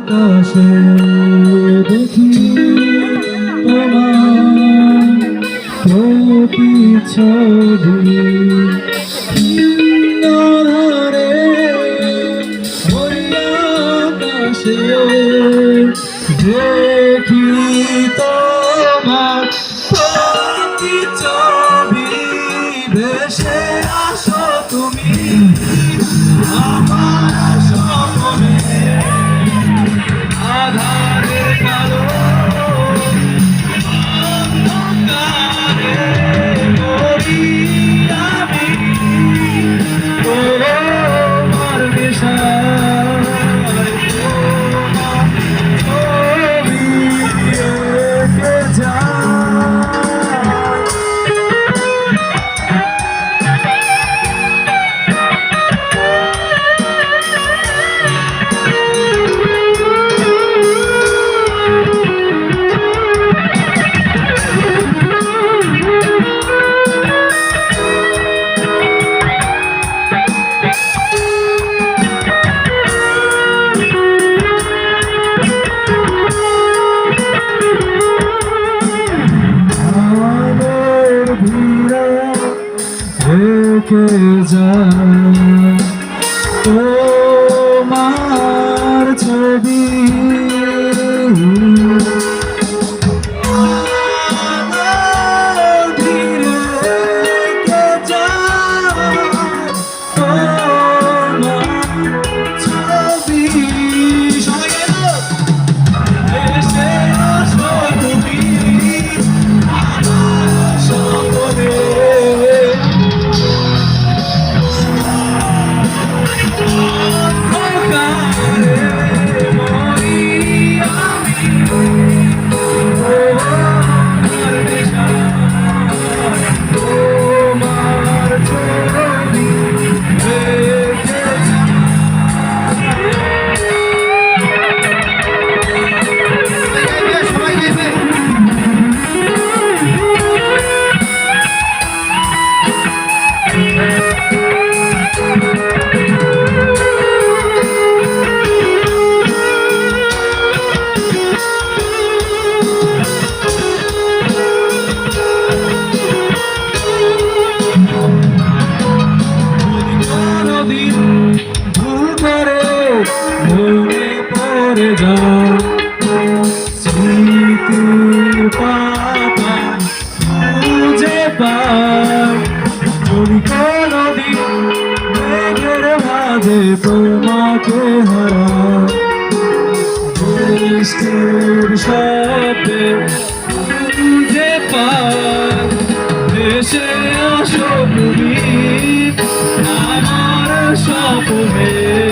আকাশে দেখি তোমার প্রতিচ্ছবি আধারে ওই আকাশে দেখি তোমার প্রতিচ্ছবি ভেসে আসো তুমি আমার স্বপ্নে আধারে কালো অন্ধকারে মরি আমি তোমার নেশায় তোমার ছবি এঁকে যায়। থেকে যায় তোমার ছবি ধীরে রেখে যায় তোমার ছবি এসে আসো তুমি আমার স্বপ্নে মনে পড়ে যায় স্মৃতির পাতা খুঁজে পায় যদি কোনদিন মেঘের মাঝে তোমাকে হারায় বৃষ্টির শব্দে খুঁজে পায় ভেসে আসো তুমি আমার স্বপ্নে।